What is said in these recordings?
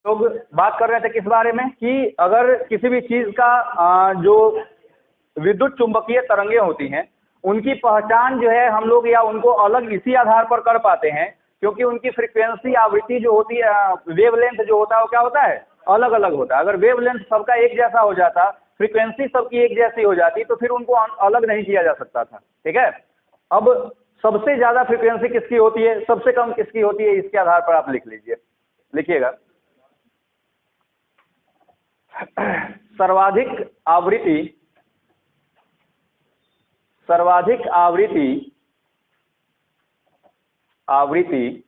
लोग बात कर रहे थे किस बारे में कि अगर किसी भी चीज का जो विद्युत चुंबकीय तरंगे होती हैं उनकी पहचान जो है हम लोग या उनको अलग इसी आधार पर कर पाते हैं क्योंकि उनकी फ्रीक्वेंसी आवृत्ति जो होती है, वेवलेंथ जो होता है वो क्या होता है, अलग अलग होता है। अगर वेवलेंथ सबका एक जैसा हो जाता, फ्रीक्वेंसी सबकी एक जैसी हो जाती तो फिर उनको अलग नहीं किया जा सकता था। ठीक है, अब सबसे ज्यादा फ्रीक्वेंसी किसकी होती है, सबसे कम किसकी होती है, इसके आधार पर आप लिख लीजिए, लिखिएगा। सर्वाधिक आवृत्ति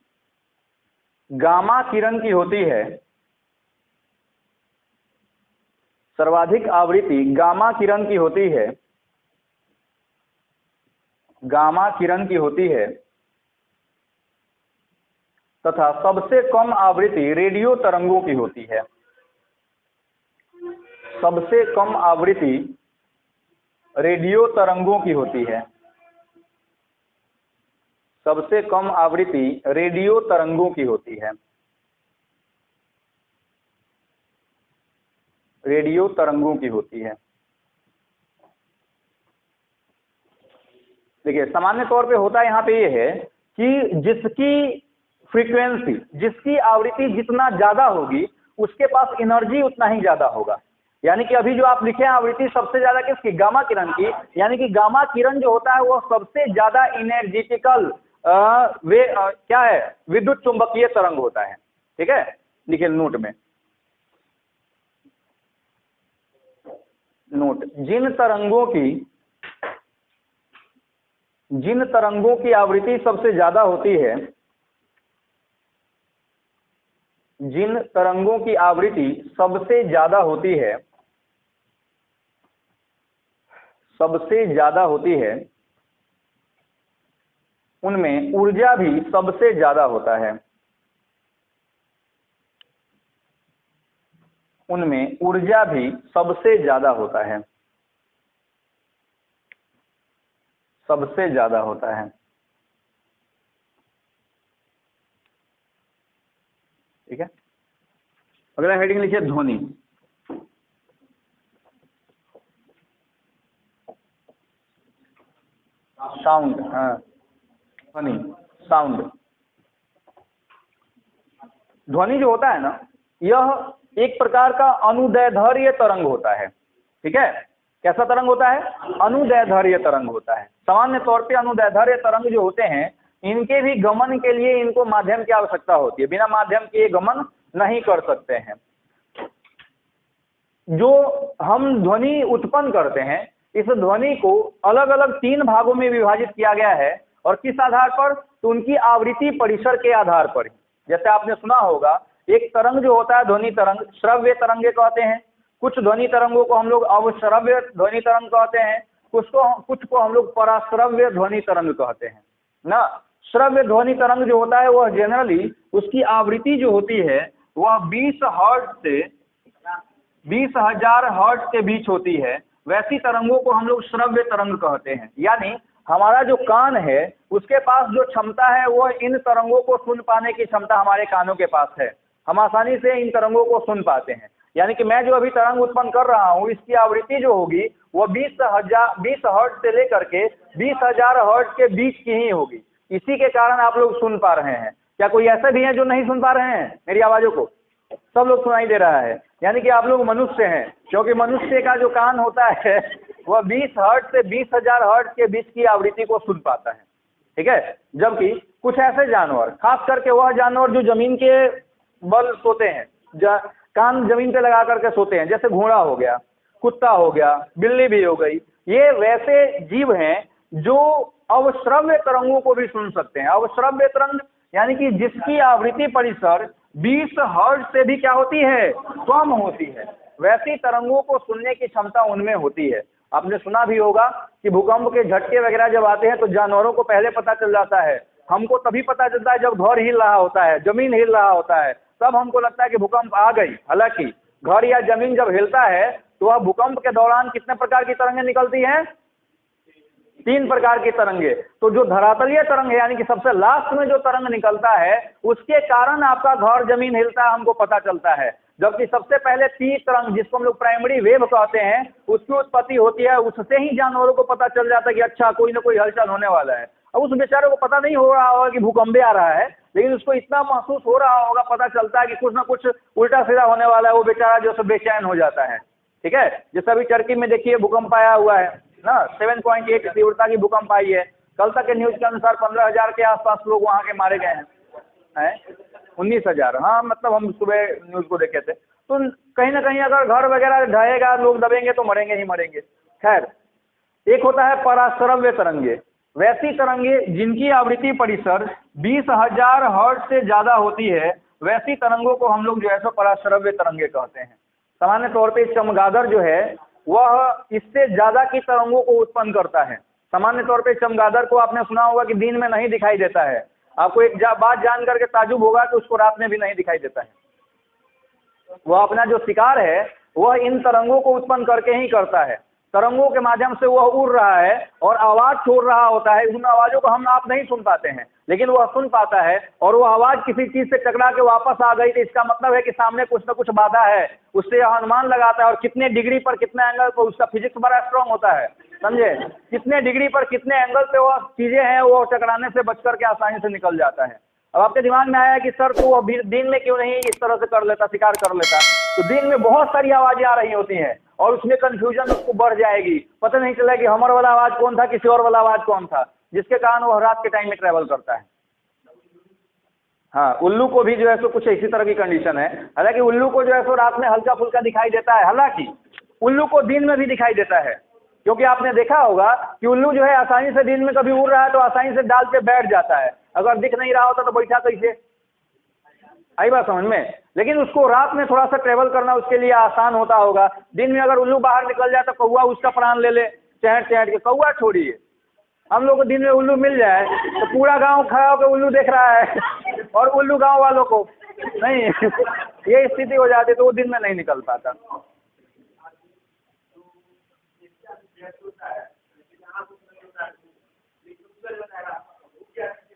गामा किरण की होती है। सर्वाधिक आवृत्ति गामा किरण की होती है, गामा किरण की होती है तथा सबसे कम आवृत्ति रेडियो तरंगों की होती है। सबसे कम आवृत्ति रेडियो तरंगों की होती है। सबसे कम आवृत्ति रेडियो तरंगों की होती है। रेडियो तरंगों की होती है। देखिए सामान्य तौर पे होता यहाँ पे ये है कि जिसकी फ्रीक्वेंसी, जिसकी आवृत्ति जितना ज्यादा होगी उसके पास एनर्जी उतना ही ज्यादा होगा। यानी कि अभी जो आप लिखे हैं आवृत्ति सबसे ज्यादा किसकी, गामा किरण की। यानी कि गामा किरण जो होता है वो सबसे ज्यादा एनर्जेटिकल क्या है, विद्युत चुंबकीय तरंग होता है। ठीक है, लिखिए नोट में, नोट, जिन तरंगों की आवृत्ति सबसे ज्यादा होती है, जिन तरंगों की आवृत्ति सबसे ज्यादा होती है, सबसे ज्यादा होती है, उनमें ऊर्जा भी सबसे ज्यादा होता है। उनमें ऊर्जा भी सबसे ज्यादा होता है, सबसे ज्यादा होता है। ठीक है, अगला हेडिंग लिखिए ध्वनि। साउंड, हाँ, ध्वनि, साउंड। ध्वनि जो होता है ना, यह एक प्रकार का अनुदैर्ध्य तरंग होता है। ठीक है, कैसा तरंग होता है, अनुदैर्ध्य तरंग होता है। सामान्य तौर पे अनुदैर्ध्य तरंग जो होते हैं इनके भी गमन के लिए इनको माध्यम की आवश्यकता होती है, बिना माध्यम के गमन नहीं कर सकते हैं। जो हम ध्वनि उत्पन्न करते हैं इस ध्वनि को अलग अलग 3 भागों में विभाजित किया गया है, और किस आधार पर, तो उनकी आवृत्ति परिसर के आधार पर। जैसे आपने सुना होगा एक तरंग जो होता है ध्वनि तरंग, श्रव्य तरंगे कहते हैं। कुछ ध्वनि तरंगों को हम लोग अवश्रव्य ध्वनि तरंग कहते हैं, कुछ को हम लोग पराश्रव्य ध्वनि तरंग कहते हैं ना। श्रव्य ध्वनि तरंग जो होता है वह जनरली उसकी आवृत्ति जो होती है वह 20 हर्ट्ज से 20,000 हर्ट्ज के बीच होती है। वैसी तरंगों को हम लोग श्रव्य तरंग कहते हैं। यानी हमारा जो कान है उसके पास जो क्षमता है वह इन तरंगों को सुन पाने की क्षमता हमारे कानों के पास है। हम आसानी से इन तरंगों को सुन पाते हैं। यानी कि मैं जो अभी तरंग उत्पन्न कर रहा हूँ इसकी आवृत्ति जो होगी वह 20 हर्ट्ज से लेकर के 20,000 हर्ट्ज के बीच की ही होगी। इसी के कारण आप लोग सुन पा रहे हैं। क्या कोई ऐसे भी हैं जो नहीं सुन पा रहे हैं मेरी आवाजों को? सब लोग सुनाई दे रहा है। यानी कि आप लोग मनुष्य हैं, क्योंकि मनुष्य का जो कान होता है वह 20 हर्ट्ज से 20,000 हर्ट्ज के बीच की आवृत्ति को सुन पाता है। ठीक है, जबकि कुछ ऐसे जानवर, खास करके वह जानवर जो जमीन के बल सोते हैं, कान जमीन पे लगा करके सोते हैं, जैसे घोड़ा हो गया, कुत्ता हो गया, बिल्ली भी हो गई, ये वैसे जीव हैं जो अवश्रव्य तरंगों को भी सुन सकते हैं। अवश्रव्य तरंग यानी कि जिसकी आवृत्ति परिसर 20 हर्ट्ज से भी क्या होती है, कम होती है, वैसी तरंगों को सुनने की क्षमता उनमें होती है। आपने सुना भी होगा कि भूकंप के झटके वगैरह जब आते हैं तो जानवरों को पहले पता चल जाता है। हमको तभी पता चलता है जब घर हिल रहा होता है, जमीन हिल रहा होता है, तब हमको लगता है कि भूकंप आ गई। हालांकि घर या जमीन जब हिलता है तो वह भूकंप के दौरान कितने प्रकार की तरंगें निकलती हैं? 3 प्रकार की तरंगे। तो जो धरातलीय तरंग है यानी कि सबसे लास्ट में जो तरंग निकलता है उसके कारण आपका घर जमीन हिलता है, हमको पता चलता है। जबकि सबसे पहले टी तरंग जिसको हम लोग प्राइमरी वेव कहते हैं उसकी उत्पत्ति होती है, उससे ही जानवरों को पता चल जाता है कि अच्छा कोई ना कोई हलचल होने वाला है। अब उस बेचारे को पता नहीं हो रहा होगा कि भूकंप आ रहा है, लेकिन उसको इतना महसूस हो रहा होगा, पता चलता है कि कुछ ना कुछ उल्टा सीधा होने वाला है, वो बेचारा जो है बेचैन हो जाता है। ठीक है, जैसे अभी टर्की में देखिए भूकंप आया हुआ है ना, 7.8 तीव्रता की भूकंप आई है। कल तक के न्यूज के अनुसार 15,000 के आसपास लोग वहाँ के मारे गए हैं 19,000। हाँ, मतलब हम सुबह न्यूज को देखे थे। तो कहीं ना कहीं अगर घर वगैरह ढहेगा, लोग दबेंगे तो मरेंगे ही मरेंगे। खैर, एक होता है पराश्रव्य तरंगे, वैसी तरंगे जिनकी आवृत्ति परिसर 20,000 हर्ट्ज से ज्यादा होती है, वैसी तरंगों को हम लोग जो है सो पराश्रव्य तरंगे कहते हैं। सामान्य तौर पे चमगादड़ जो है वह इससे ज्यादा की तरंगों को उत्पन्न करता है। सामान्य तौर पे चमगादड़ को आपने सुना होगा कि दिन में नहीं दिखाई देता है। आपको एक बात जान करके ताजुब होगा कि उसको रात में भी नहीं दिखाई देता है। वह अपना जो शिकार है वह इन तरंगों को उत्पन्न करके ही करता है। तरंगों के माध्यम से वह उड़ रहा है और आवाज छोड़ रहा होता है। उन आवाजों को हम आप नहीं सुन पाते हैं, लेकिन वह सुन पाता है। और वह आवाज किसी चीज से टकरा के वापस आ गई तो इसका मतलब है कि सामने कुछ ना कुछ बाधा है। उससे यह अनुमान लगाता है और कितने डिग्री पर कितने एंगल पर, उसका फिजिक्स बड़ा स्ट्रांग होता है, समझे, कितने डिग्री पर कितने एंगल पे वह चीजें हैं वो टकराने से बच करके आसानी से निकल जाता है। अब आपके दिमाग में आया कि सर तो वह दिन में क्यों नहीं इस तरह से कर लेता, शिकार कर लेता। तो दिन में बहुत सारी आवाजें आ रही होती हैं और उसमें कंफ्यूजन उसको बढ़ जाएगी, पता नहीं चला कि हमारा वाला आवाज कौन था, किसी और वाला आवाज कौन था, जिसके कारण वह रात के टाइम में ट्रेवल करता है। हाँ, उल्लू को भी जो है सो कुछ इसी तरह की कंडीशन है। हालांकि उल्लू को जो है सो रात में हल्का फुल्का दिखाई देता है, हालांकि उल्लू को दिन में भी दिखाई देता है। क्योंकि आपने देखा होगा कि उल्लू जो है आसानी से दिन में कभी उड़ रहा है तो आसानी से डाल पे बैठ जाता है, अगर दिख नहीं रहा होता तो बैठा कैसे, आई बात समझ में। लेकिन उसको रात में थोड़ा सा ट्रेवल करना उसके लिए आसान होता होगा। दिन में अगर उल्लू बाहर निकल जाए तो कौवा उसका प्राण ले ले चहट चहट के। कौवा छोड़िए, हम लोग को दिन में उल्लू मिल जाए तो पूरा गांव खड़ा होकर उल्लू देख रहा है और उल्लू गांव वालों को नहीं ये स्थिति हो जाती तो वो दिन में नहीं निकल पाता।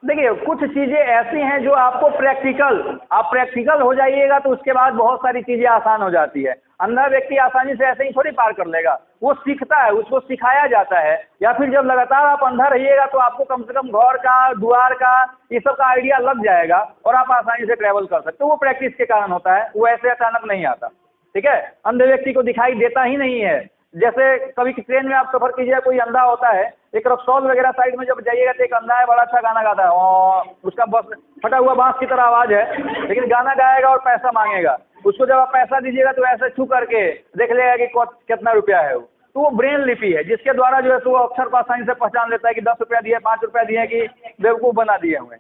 देखिए, कुछ चीजें ऐसी हैं जो आपको आप प्रैक्टिकल हो जाइएगा तो उसके बाद बहुत सारी चीजें आसान हो जाती है। अंधा व्यक्ति आसानी से ऐसे ही थोड़ी पार कर लेगा, वो सीखता है, उसको सिखाया जाता है। या फिर जब लगातार आप अंधा रहिएगा तो आपको कम से कम घर का, द्वार का, ये सब का आइडिया लग जाएगा और आप आसानी से ट्रैवल कर सकते हो। वो प्रैक्टिस के कारण होता है, वो ऐसे अचानक नहीं आता। ठीक है, अंधे व्यक्ति को दिखाई देता ही नहीं है। जैसे कभी ट्रेन में आप सफर कीजिए, कोई अंधा होता है, एक रक्सौल वगैरह साइड में जब जाइएगा तो एक अंधा है, बड़ा अच्छा गाना गाता है, और उसका बस फटा हुआ बांस की तरह आवाज है, लेकिन गाना गाएगा और पैसा मांगेगा। उसको जब आप पैसा दीजिएगा तो ऐसे छू करके देख लेगा कि कितना रुपया है वो। तो वो ब्रेन लिपि है जिसके द्वारा जो है वो अक्षर को आसानी से पहचान लेता है कि 10 रुपया दिए, 5 रुपया दिए कि बेवकूफ बना दिए हुए।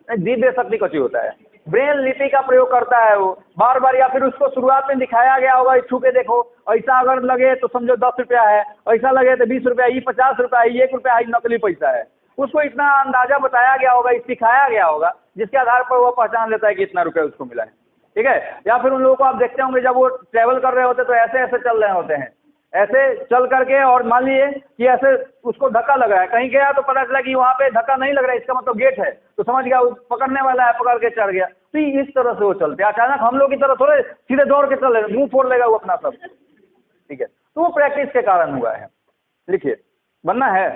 जी बेशक्ति कची होता है, ब्रेन लिपि का प्रयोग करता है वो बार बार। या फिर उसको शुरुआत में दिखाया गया होगा, छू के देखो, ऐसा अगर लगे तो समझो 10 रुपया है, ऐसा लगे तो 20 रुपया, ये 50 रुपया है, 1 रुपया है, नकली पैसा है। उसको इतना अंदाजा बताया गया होगा, सिखाया गया होगा, जिसके आधार पर वो पहचान लेता है कि इतना रुपया उसको मिला है। ठीक है, या फिर उन लोगों को आप देखते होंगे जब वो ट्रैवल कर रहे होते तो ऐसे ऐसे चल रहे होते हैं, ऐसे चल करके, और मान लीजिए कि ऐसे उसको धक्का लग रहा है, कहीं गया तो पता चला कि वहाँ पे धक्का नहीं लग रहा है, इसका मतलब गेट है, तो समझ गया वो पकड़ने वाला है, पकड़ के चढ़ गया। तो इस तरह से वो चलते, अचानक हम लोग की तरह थोड़े सीधे दौड़ के चल रहे, मुंह फोड़ लेगा वो अपना सब। ठीक है, तो वो प्रैक्टिस के कारण हुआ है। लिखिए, बनना है,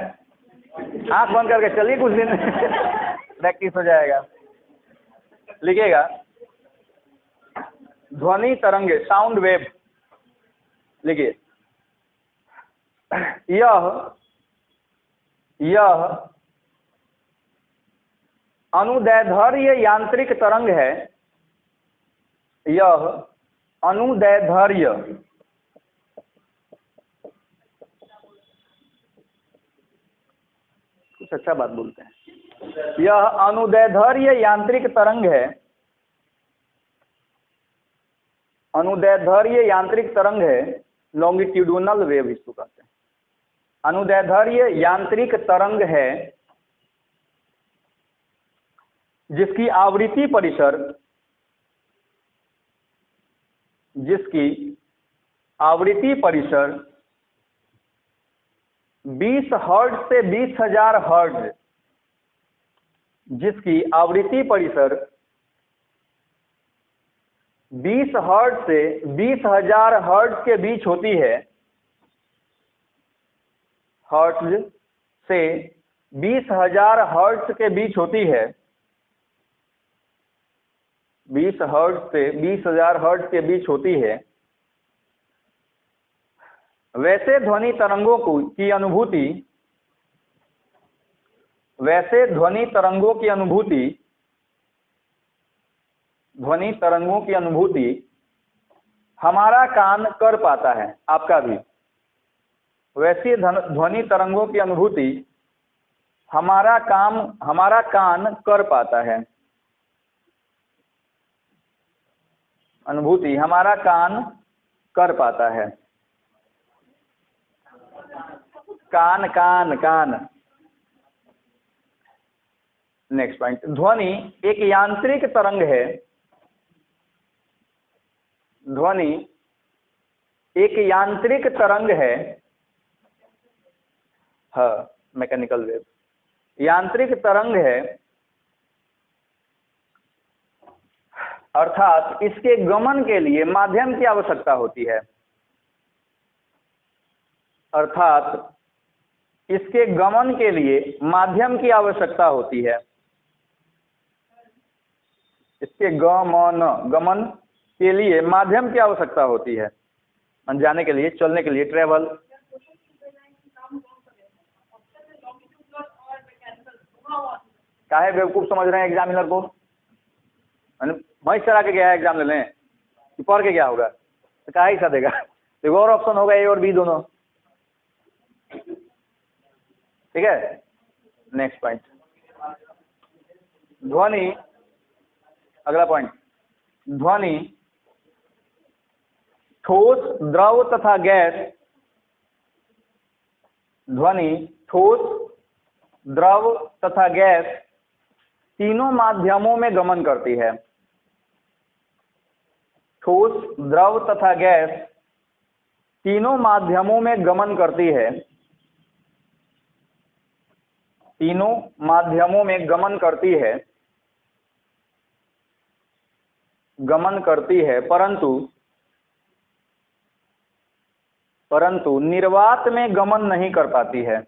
आंख बंद करके चलिए, कुछ दिन प्रैक्टिस हो जाएगा। लिखिएगा, ध्वनि तरंगे, साउंड वेव। लिखिए, यह अनुदैर्ध्य यांत्रिक तरंग है। यह अनुदैर्ध्य कुछ अच्छा बात बोलते हैं। यह अनुदैर्ध्य यांत्रिक तरंग है। अनुदैर्ध्य यांत्रिक तरंग है, लॉन्गिट्यूडिनल वेव इसको कहते हैं। अनुदैर्ध्य यांत्रिक तरंग है जिसकी आवृत्ति परिसर 20 हर्ट्ज से 20,000 हर्ट्ज जिसकी आवृत्ति परिसर 20 हर्ट्ज से 20,000 हर्ट्ज के बीच होती है, हर्ट्ज से 20,000 हर्ट्ज के बीच होती है, 20 हर्ट्ज से 20,000 हर्ट्ज के बीच होती है, वैसे ध्वनि तरंगों की अनुभूति, वैसे ध्वनि तरंगों की अनुभूति, ध्वनि तरंगों की अनुभूति हमारा कान कर पाता है, आपका भी। वैसी ध्वनि तरंगों की अनुभूति हमारा कान कर पाता है, अनुभूति हमारा कान कर पाता है। कान कान कान। नेक्स्ट पॉइंट, ध्वनि एक यांत्रिक तरंग है, ध्वनि एक यांत्रिक तरंग है, हाँ, मैकेनिकल वेव, यांत्रिक तरंग है, अर्थात इसके गमन के लिए माध्यम की आवश्यकता होती है, अर्थात इसके गमन के लिए माध्यम की आवश्यकता होती है, इसके गमन के लिए माध्यम की आवश्यकता होती है, जाने के लिए, चलने के लिए, ट्रेवल। काहे बेवकूफ समझ रहे हैं एग्जामिनर को? भैंस चरा के गया है एग्जाम लेने कि पढ़ के क्या होगा? तो क्या ही सा देगा? एक और ऑप्शन होगा, ए और बी दोनों। ठीक है, नेक्स्ट पॉइंट, ध्वनि, अगला पॉइंट, ध्वनि ठोस, द्रव तथा गैस, ध्वनि ठोस, द्रव तथा गैस तीनों माध्यमों में गमन करती है, ठोस, द्रव तथा गैस तीनों माध्यमों में गमन करती है, तीनों माध्यमों में गमन करती है, गमन करती है, परंतु निर्वात में गमन नहीं कर पाती है,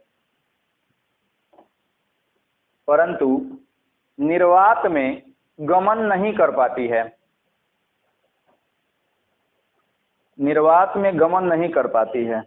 परंतु निर्वात में गमन नहीं कर पाती है, निर्वात में गमन नहीं कर पाती है।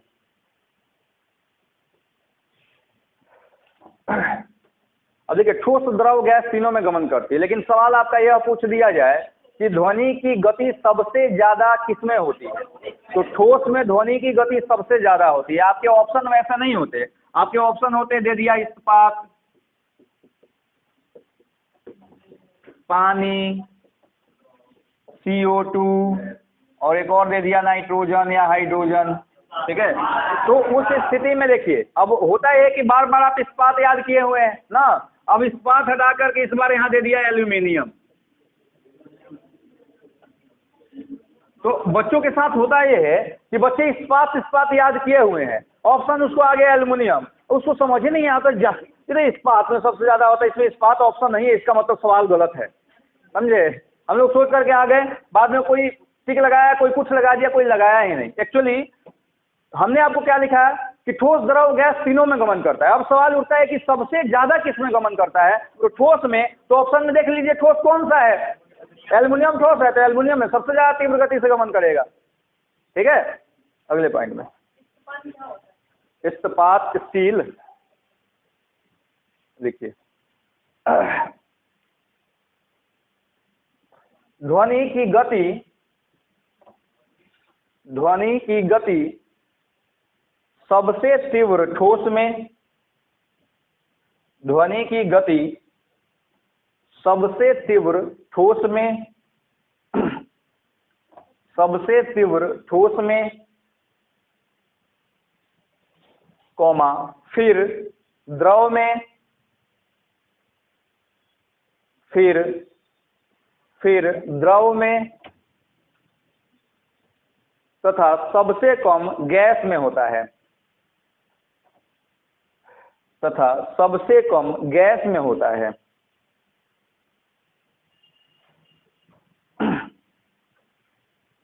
अब देखिए, ठोस, द्रव, गैस तीनों में गमन करती है, लेकिन सवाल आपका यह पूछ दिया जाए कि ध्वनि की गति सबसे ज्यादा किसमें होती है, तो ठोस में ध्वनि की गति सबसे ज्यादा होती है। आपके ऑप्शन वैसे नहीं होते, आपके ऑप्शन होते, दे दिया इस्पात, पानी, CO2 और एक और दे दिया नाइट्रोजन या हाइड्रोजन। ठीक है, तो उस स्थिति में देखिए, अब होता है कि बार बार आप इस्पात याद किए हुए हैं ना, अब इस्पात हटा करके इस बार यहां दे दिया एल्यूमिनियम। तो बच्चों के साथ होता यह है कि बच्चे इस्पात याद किए हुए हैं, ऑप्शन उसको आ गया एल्यूमिनियम, उसको समझ ही नहीं आता, इस्पात में सबसे ज्यादा होता है, इसमें इस्पात ऑप्शन नहीं है, इसका मतलब सवाल गलत है, समझे? हम लोग सोच करके आ गए, बाद में कोई टिक लगाया, कोई कुछ लगा दिया, कोई लगाया ही नहीं। एक्चुअली हमने आपको क्या लिखा है कि ठोस, द्रव, गैस तीनों में गमन करता है। अब सवाल उठता है कि सबसे ज्यादा किस में गमन करता है, तो ठोस में। तो ऑप्शन में देख लीजिए ठोस कौन सा है, एल्युमिनियम ठोस है, तो एल्युमिनियम में सबसे ज्यादा तीव्र गति से गमन करेगा। ठीक है, अगले पॉइंट में, इस्पात, स्टील, देखिए, ध्वनि की गति सबसे तीव्र ठोस में, ध्वनि की गति सबसे तीव्र ठोस में, सबसे तीव्र ठोस में, कॉमा, फिर द्रव में, फिर द्रव में तथा सबसे कम गैस में होता है। तथा सबसे कम गैस में होता है।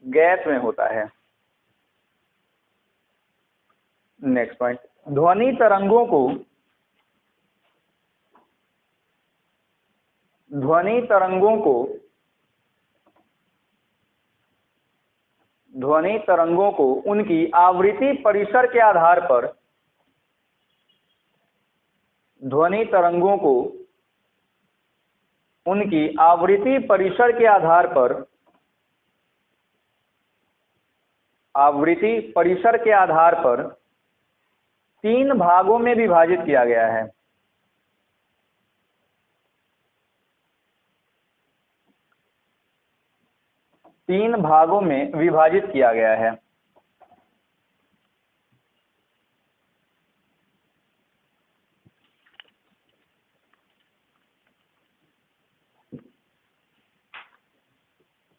गैस में होता है। नेक्स्ट पॉइंट, ध्वनि तरंगों को उनकी आवृत्ति परिसर के आधार पर तीन भागों में विभाजित किया गया है।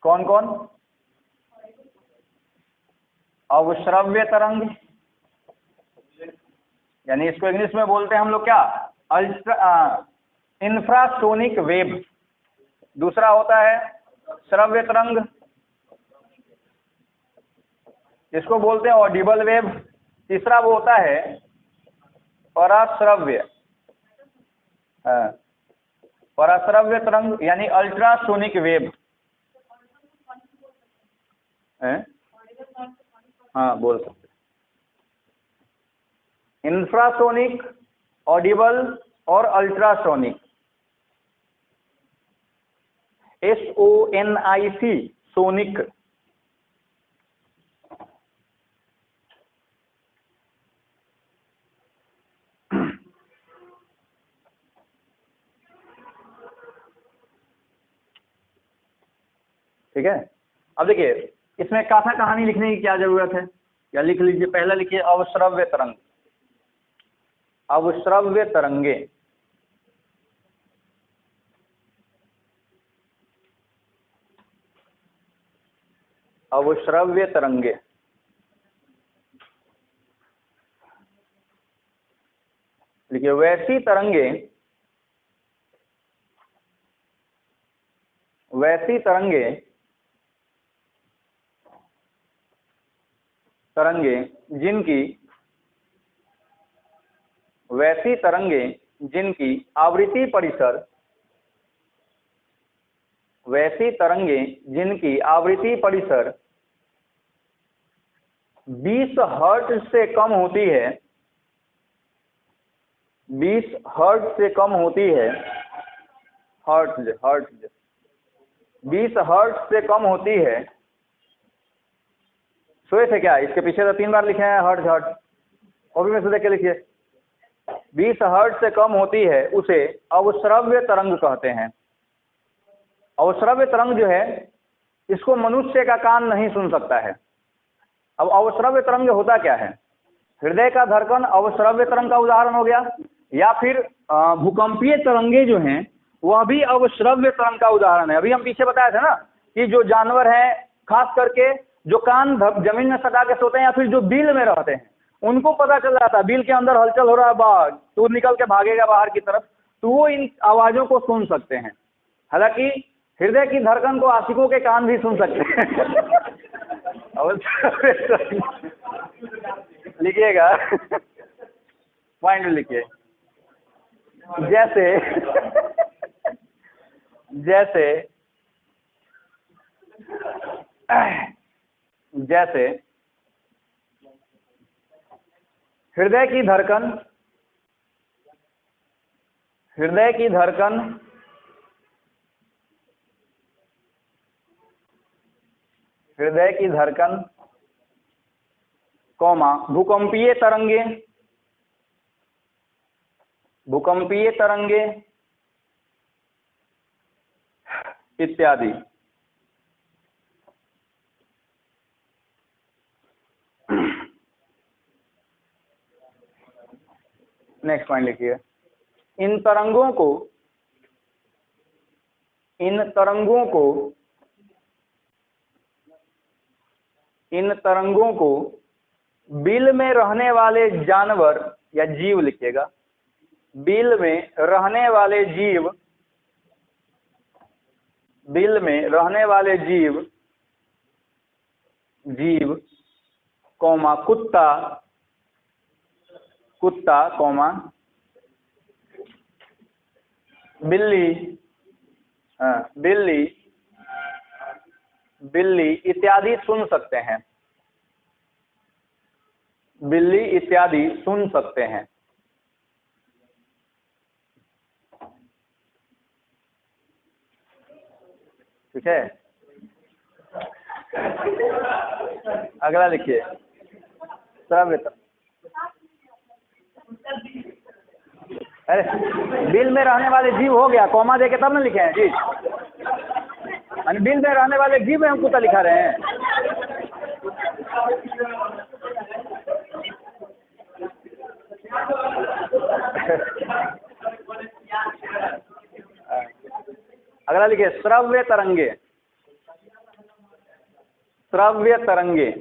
कौन कौन? अवश्रव्य तरंग, यानी इसको इंग्लिश में बोलते हैं हम लोग क्या, इंफ्रासोनिक वेव। दूसरा होता है श्रव्य तरंग, इसको बोलते हैं ऑडिबल वेव। तीसरा वो होता है पराश्रव्य, पराश्रव्य तरंग यानी अल्ट्रासोनिक वेव। हाँ बोल सकते, इंफ्रासोनिक, ऑडिबल और अल्ट्रासोनिक। SONIC, sonic. ठीक है, अब देखिए इसमें कथा कहानी लिखने की क्या जरूरत है, या लिख लीजिए। पहला लिखिए अवश्रव्य तरंग, अवश्रव्य तरंगे। अवश्रव्य तरंगे, लिखिए वैसी तरंगे जिनकी आवृत्ति परिसर 20 हर्ट्ज से कम होती है, 20 हर्ट्ज से कम होती है, हर्ट्ज 20 हर्ट्ज से कम होती है। सोए थे क्या? इसके पीछे तो 3 बार लिखे हैं हर्ट्ज। कॉपी में से देख के लिखिए। 20 हर्ट्ज से कम होती है उसे अवश्रव्य तरंग कहते हैं। अवश्रव्य तरंग जो है इसको मनुष्य का कान नहीं सुन सकता है। अब अवश्रव्य तरंग होता क्या है? हृदय का धड़कन अवश्रव्य तरंग का उदाहरण हो गया, या फिर भूकंपीय तरंगे जो हैं वह भी अवश्रव्य तरंग का उदाहरण है। अभी हम पीछे बताया था ना कि जो जानवर हैं, खास करके जो कान जमीन में सटा के सोते हैं या फिर जो बिल में रहते हैं, उनको पता चल जाता है बिल के अंदर हलचल हो रहा है, बाहर तो निकल के भागेगा बाहर की तरफ, तो वो इन आवाजों को सुन सकते हैं। हालांकि हृदय की धड़कन को आशिकों के कान भी सुन सकते हैं। लिखिएगा, पॉइंट लिखिए। जैसे हृदय की धड़कन कौमा भूकंपीय तरंगे इत्यादि। नेक्स्ट पॉइंट लिखिए। इन तरंगों को बिल में रहने वाले जानवर या जीव लिखिएगा, बिल में रहने वाले जीव, बिल में रहने वाले जीव, जीव कौमा कुत्ता, कुत्ता कौमा बिल्ली, बिल्ली, बिल्ली इत्यादि सुन सकते हैं, बिल्ली इत्यादि सुन सकते हैं। ठीक है, अगला लिखिए श्रव्य। अरे बिल में रहने वाले जीव हो गया, कॉमा देके तब ना लिखे हैं जी। बिल में रहने वाले जीव में हम कुत्ता लिखा रहे हैं। अगला लिखिए श्रव्य तरंगे, श्रव्य तरंगे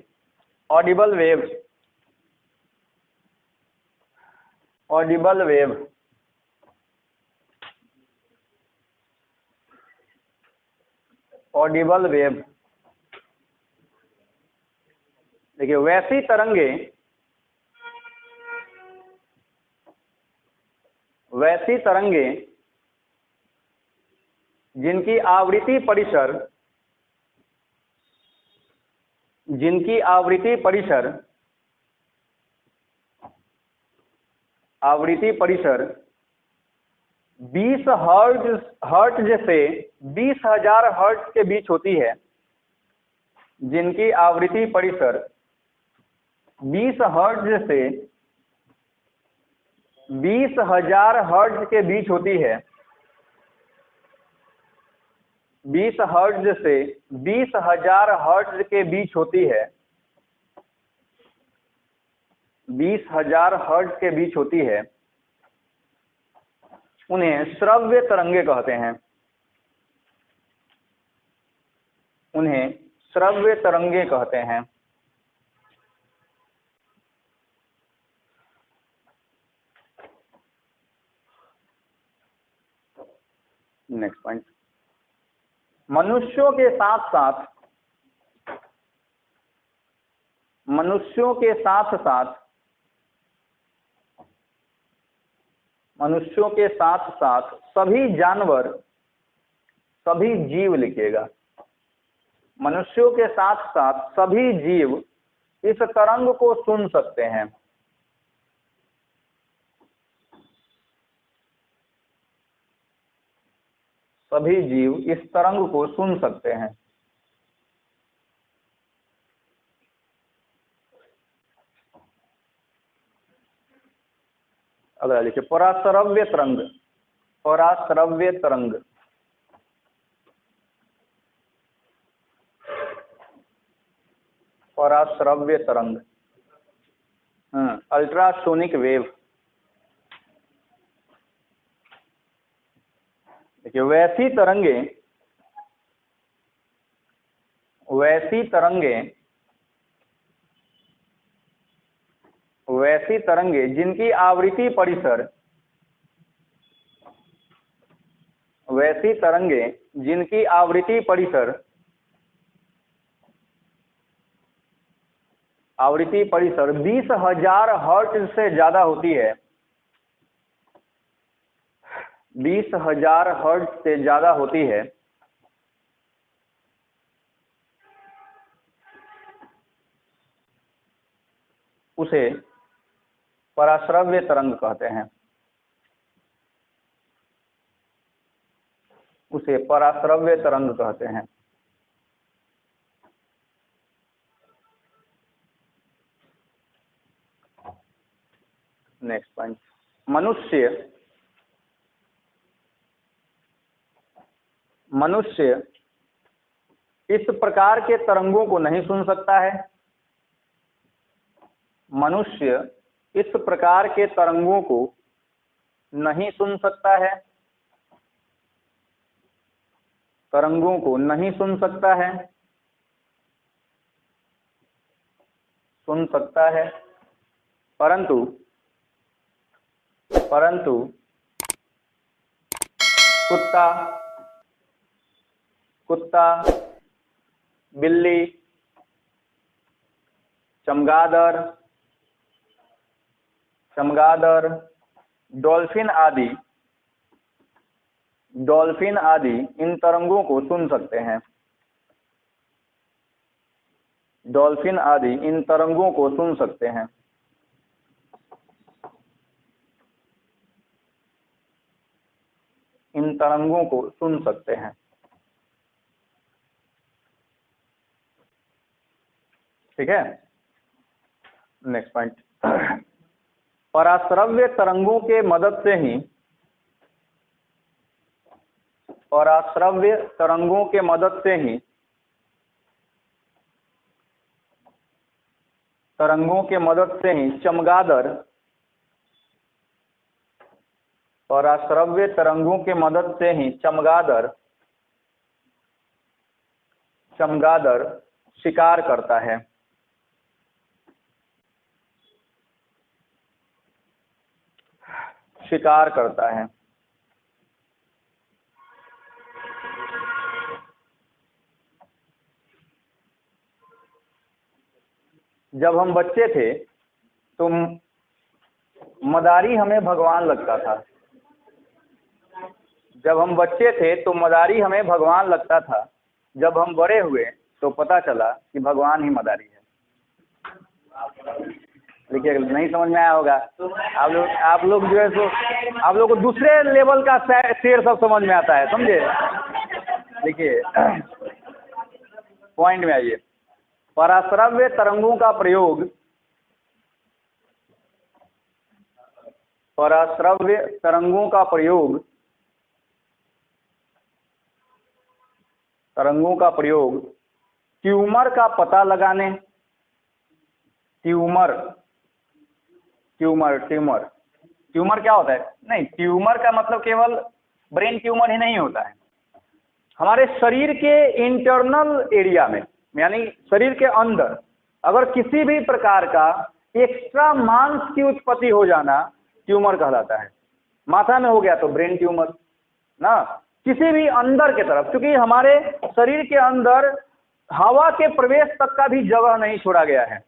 Audible wave, Audible wave, Audible wave. देखिए वैसी तरंगे, वैसी तरंगे जिनकी आवृत्ति परिसर, जिनकी आवृत्ति परिसर, आवृत्ति परिसर 20 हर्ट्ज से 20,000 हर्ट्ज के बीच होती है, जिनकी आवृत्ति परिसर 20 हर्ट्ज से 20,000 हर्ट्ज के बीच होती है, 20 हर्ट्ज से 20,000 हर्ट्ज के बीच होती है, 20,000 हर्ट्ज के बीच होती है, उन्हें श्रव्य तरंगे कहते हैं, उन्हें श्रव्य तरंगे कहते हैं। नेक्स्ट पॉइंट, मनुष्यों के साथ साथ, मनुष्यों के साथ साथ, मनुष्यों के साथ साथ सभी जानवर, सभी जीव लिखिएगा। मनुष्यों के साथ साथ सभी जीव इस तरंग को सुन सकते हैं। सभी जीव इस तरंग को सुन सकते हैं। अगला लिखिए पराश्रव्य तरंग, पराश्रव्य तरंग, पराश्रव्य तरंग, अल्ट्रासोनिक वेव। देखिए वैसी तरंगे, वैसी तरंगे, वैसी तरंगे जिनकी आवृत्ति परिसर, वैसी तरंगे जिनकी आवृत्ति परिसर, आवृत्ति परिसर 20,000 हर्ट्ज से ज्यादा होती है, 20,000 हर्ट्ज से ज्यादा होती है, उसे पराश्रव्य तरंग कहते हैं, उसे पराश्रव्य तरंग कहते हैं। नेक्स्ट पॉइंट, मनुष्य, मनुष्य इस प्रकार के तरंगों को नहीं सुन सकता है, मनुष्य इस प्रकार के तरंगों को नहीं सुन सकता है, तरंगों को नहीं सुन सकता है, सुन सकता है, परंतु, परंतु कुत्ता, कुत्ता, बिल्ली, चमगादड़, चमगादड़, डॉल्फिन आदि, डॉल्फिन आदि इन तरंगों को सुन सकते हैं। डॉल्फिन आदि इन तरंगों को सुन सकते हैं। इन तरंगों को सुन सकते हैं। ठीक है, नेक्स्ट पॉइंट। पराश्रव्य तरंगों के मदद से ही, पराश्रव्य तरंगों के मदद से ही, तरंगों के मदद से ही चमगादड़, पराश्रव्य तरंगों के मदद से ही चमगादड़, चमगादड़ शिकार करता है। शिकार करता है। जब हम बच्चे थे तो मदारी हमें भगवान लगता था। जब हम बच्चे थे तो मदारी हमें भगवान लगता था। जब हम बड़े हुए तो पता चला कि भगवान ही मदारी है। देखिए, नहीं समझ में आया होगा। आप लोग जो है सो आप लोग को दूसरे लेवल का शेर सब समझ में आता है, समझे। देखिए, पॉइंट में आइए। पराश्रव्य तरंगों का प्रयोग, पराश्रव्य तरंगों का प्रयोग, तरंगों का प्रयोग ट्यूमर का पता लगाने, ट्यूमर, ट्यूमर, ट्यूमर, ट्यूमर क्या होता है? नहीं, ट्यूमर का मतलब केवल ब्रेन ट्यूमर ही नहीं होता है। हमारे शरीर के इंटरनल एरिया में, यानी शरीर के अंदर अगर किसी भी प्रकार का एक्स्ट्रा मांस की उत्पत्ति हो जाना ट्यूमर कहलाता है। माथा में हो गया तो ब्रेन ट्यूमर ना, किसी भी अंदर के तरफ, क्योंकि हमारे शरीर के अंदर हवा के प्रवेश तक का भी जगह नहीं छोड़ा गया है।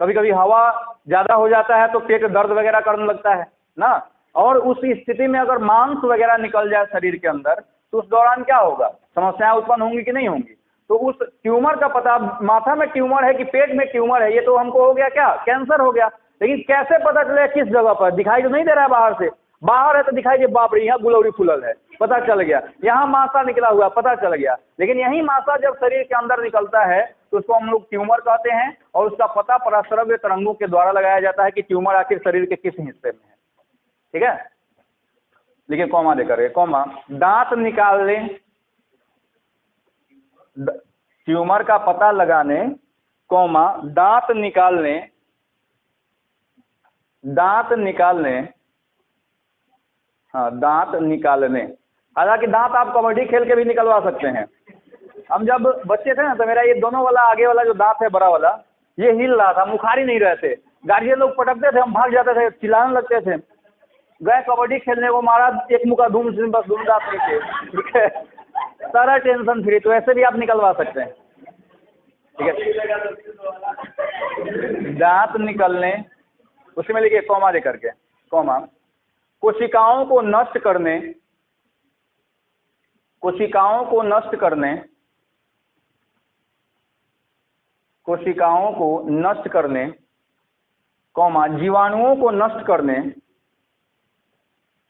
कभी कभी हवा ज़्यादा हो जाता है तो पेट दर्द वगैरह करने लगता है ना, और उस स्थिति में अगर मांस वगैरह निकल जाए शरीर के अंदर तो उस दौरान क्या होगा, समस्याएं उत्पन्न होंगी कि नहीं होंगी। तो उस ट्यूमर का पता, माथा में ट्यूमर है कि पेट में ट्यूमर है, ये तो हमको हो गया क्या, कैंसर हो गया। लेकिन कैसे पता चले किस जगह पर? दिखाई तो नहीं दे रहा है बाहर से। बाहर है तो दिखाई दे, बाप रे यहाँ गुलौरी फुलल है, पता चल गया। यहाँ मासा निकला हुआ, पता चल गया। लेकिन यही मासा जब शरीर के अंदर निकलता है तो उसको हम लोग ट्यूमर कहते हैं, और उसका पता पराश्रव्य तरंगों के द्वारा लगाया जाता है कि ट्यूमर आखिर शरीर के किस हिस्से में है। ठीक है, देखिए कॉमा देकर, कॉमा, दांत निकालने, ट्यूमर का पता लगाने, कॉमा, दांत निकालने, दांत निकालने, हाँ दांत निकालने। हालांकि दांत आप कबड्डी खेल के भी निकलवा सकते हैं। हम जब बच्चे थे ना तो मेरा ये दोनों वाला आगे वाला जो दांत है बड़ा वाला, ये हिल रहा था, मुखारी नहीं रहे थे। गार्जियन लोग पटकते थे, हम भाग जाते थे, चिल्लाने लगते थे। गए कबड्डी खेलने को, मारा एक मुका धूम से, बस धूम दांत नीचे, ठीक है, सारा टेंशन फ्री। तो ऐसे भी आप निकलवा सकते हैं। ठीक है, दांत निकलने, उसमें लिखिए कॉमा दे करके, कॉमा, कोशिकाओं को नष्ट करने, कोशिकाओं को नष्ट करने, कोशिकाओं को नष्ट करने, कॉमा, जीवाणुओं को नष्ट करने,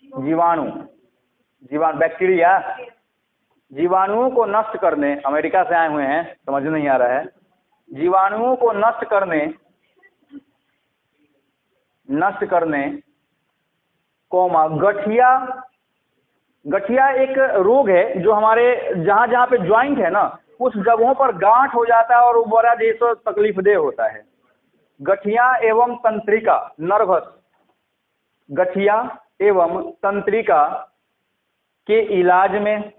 जीवाणु, जीवाणु, बैक्टीरिया, जीवाणुओं को नष्ट करने, अमेरिका से आए हुए हैं, समझ नहीं आ रहा है, जीवाणुओं को नष्ट करने, नष्ट करने, कॉमा, गठिया, गठिया एक रोग है जो हमारे जहाँ जहाँ पे ज्वाइंट है ना, उस जगहों पर गांठ हो जाता है और वो बड़ा जैसा तकलीफदेह होता है। गठिया एवं तंत्रिका, नर्वस, गठिया एवं तंत्रिका के इलाज में,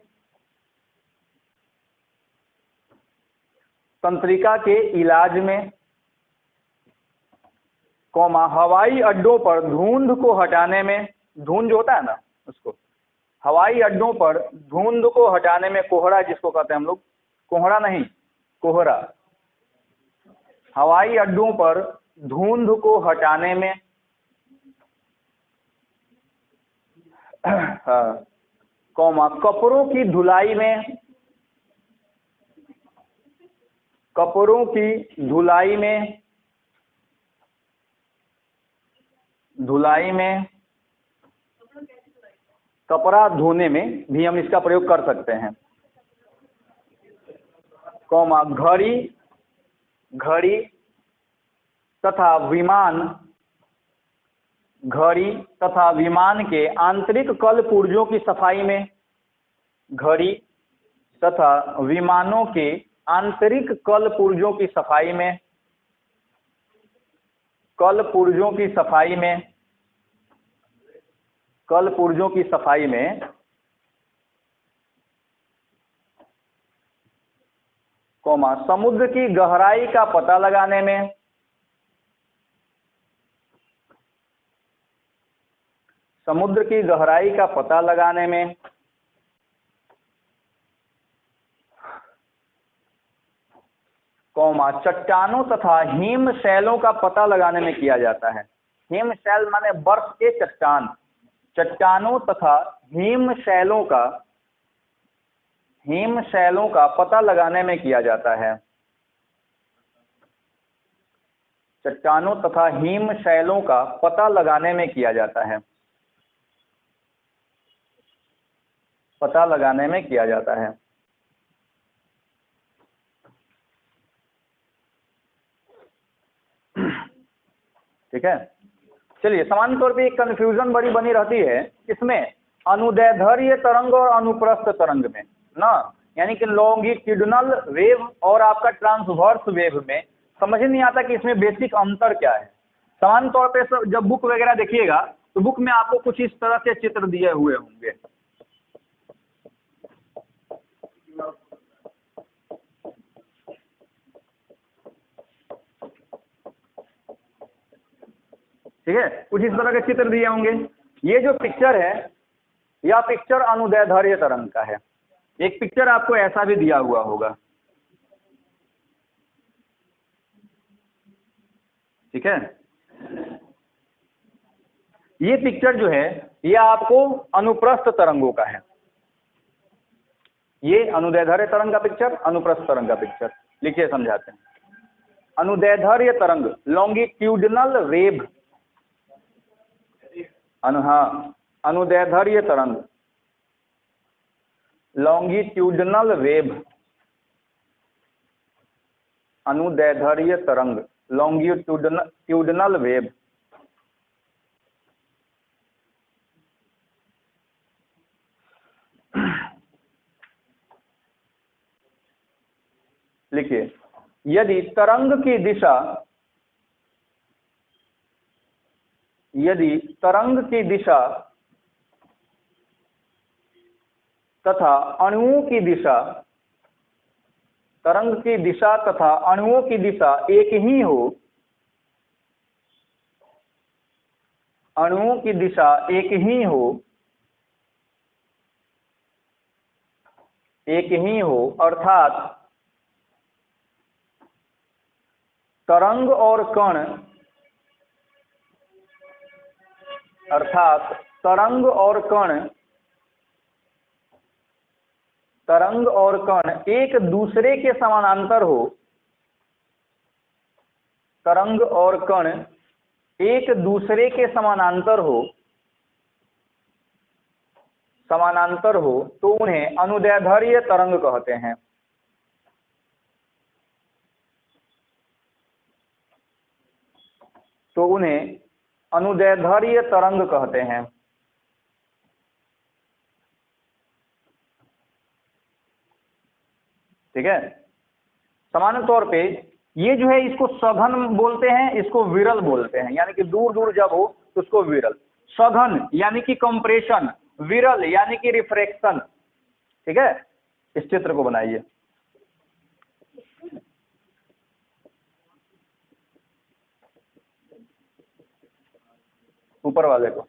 तंत्रिका के इलाज में, कॉमा, हवाई अड्डों पर धुंध को हटाने में, धुंध जो होता है ना उसको, हवाई अड्डों पर धुंध को हटाने में, कोहरा जिसको कहते हैं हम लोग, कोहरा नहीं, कोहरा, हवाई अड्डों पर धुंध को हटाने में, हाँ, कौमा, कपड़ों की धुलाई में, कपड़ों की धुलाई में, धुलाई में, कपड़ा धोने में भी हम इसका प्रयोग कर सकते हैं, कौमा, घड़ी, घड़ी तथा विमान, घड़ी तथा विमान के आंतरिक कल पुर्जों की सफाई में, घड़ी तथा विमानों के आंतरिक कल पुर्जों की सफाई में, कल पुर्जों की सफाई में, कल पुर्जों की सफाई में, कौमा, समुद्र की गहराई का पता लगाने में, समुद्र की गहराई का पता लगाने में, कौमा, चट्टानों तथा हिमशैलों का पता लगाने में किया जाता है। हिमशैल माने बर्फ के चट्टान, चट्टानों तथा हिमशैलों का, हिमशैलों का पता लगाने में किया जाता है, चट्टानों तथा हिमशैलों का पता लगाने में किया जाता है, पता लगाने में किया जाता है। ठीक है, चलिए, सामान्य तौर पे एक कंफ्यूजन बड़ी बनी रहती है इसमें, अनुदैर्ध्य तरंग और अनुप्रस्थ तरंग में ना, यानी कि लॉन्गिट्यूडिनल वेव और आपका ट्रांसवर्स वेव में समझ नहीं आता कि इसमें बेसिक अंतर क्या है। सामान्य तौर पे जब बुक वगैरह देखिएगा तो बुक में आपको कुछ इस तरह से चित्र दिए हुए होंगे, ठीक है, कुछ इस तरह के चित्र दिए होंगे। ये जो पिक्चर है, यह पिक्चर अनुदैर्ध्य तरंग का है। एक पिक्चर आपको ऐसा भी दिया हुआ होगा, ठीक है। ये पिक्चर जो है ये आपको अनुप्रस्थ तरंगों का है। ये अनुदैर्ध्य तरंग का पिक्चर, अनुप्रस्थ तरंग का पिक्चर। लिखिए, समझाते हैं। अनुदैर्ध्य तरंग, लॉन्गिट्यूडिनल वेव, हाँ, अनुदैर्ध्य तरंग, लॉन्गिट्यूडिनल वेव, अनुदैर्ध्य तरंग, लॉन्गिट्यूडिनल वेव। लिखिए, यदि तरंग की दिशा, यदि तरंग की दिशा तथा अणुओं की दिशा, तरंग की दिशा तथा अणुओं की दिशा एक ही हो, अणुओं की दिशा एक ही हो, एक ही हो, अर्थात तरंग और कण, अर्थात तरंग और कण, तरंग और कण एक दूसरे के समानांतर हो, तरंग और कण एक दूसरे के समानांतर हो, समानांतर हो, तो उन्हें अनुदैर्ध्य तरंग कहते हैं। तो उन्हें अनुदैर्ध्य तरंग कहते हैं। ठीक है, सामान्य तौर पे ये जो है इसको सघन बोलते हैं, इसको विरल बोलते हैं, यानी कि दूर दूर जब हो तो उसको विरल। सघन यानी कि कंप्रेशन, विरल यानी कि रिफ्रैक्शन। ठीक है, इस चित्र को बनाइए। ऊपर वाले को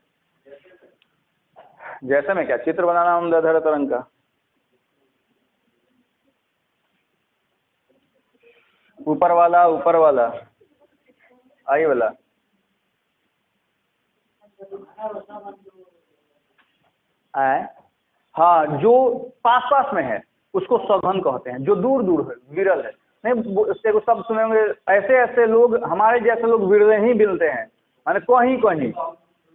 जैसे में क्या चित्र बनाना अनुदैर्ध्य तरंग का? ऊपर वाला आई वाला। हाँ, जो पास पास में है उसको सघन कहते हैं, जो दूर दूर है विरल है। नहीं उससे सब सुने होंगे, ऐसे ऐसे लोग, हमारे जैसे लोग विरले ही मिलते हैं, माने कहीं कहीं।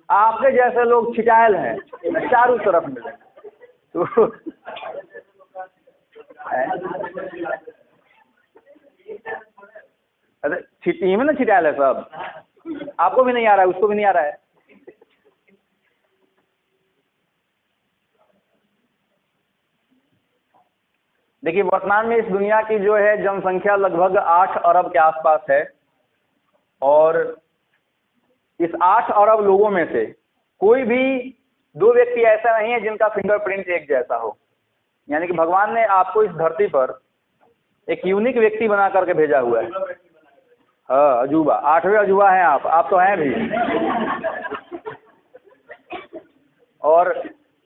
आपके जैसे लोग छिटायल हैं, चारों तरफ मिले तो अरे छिटी में ना छिटायल है सब। आपको भी नहीं आ रहा है, उसको भी नहीं आ रहा है। देखिए वर्तमान में इस दुनिया की जो है जनसंख्या लगभग 8 अरब के आसपास है, और इस 8 अरब लोगों में से कोई भी 2 व्यक्ति ऐसा नहीं है जिनका फिंगरप्रिंट एक जैसा हो। यानी कि भगवान ने आपको इस धरती पर एक यूनिक व्यक्ति बना करके भेजा हुआ है। हाँ, अजूबा, 8वें अजूबा हैं आप तो हैं भी। और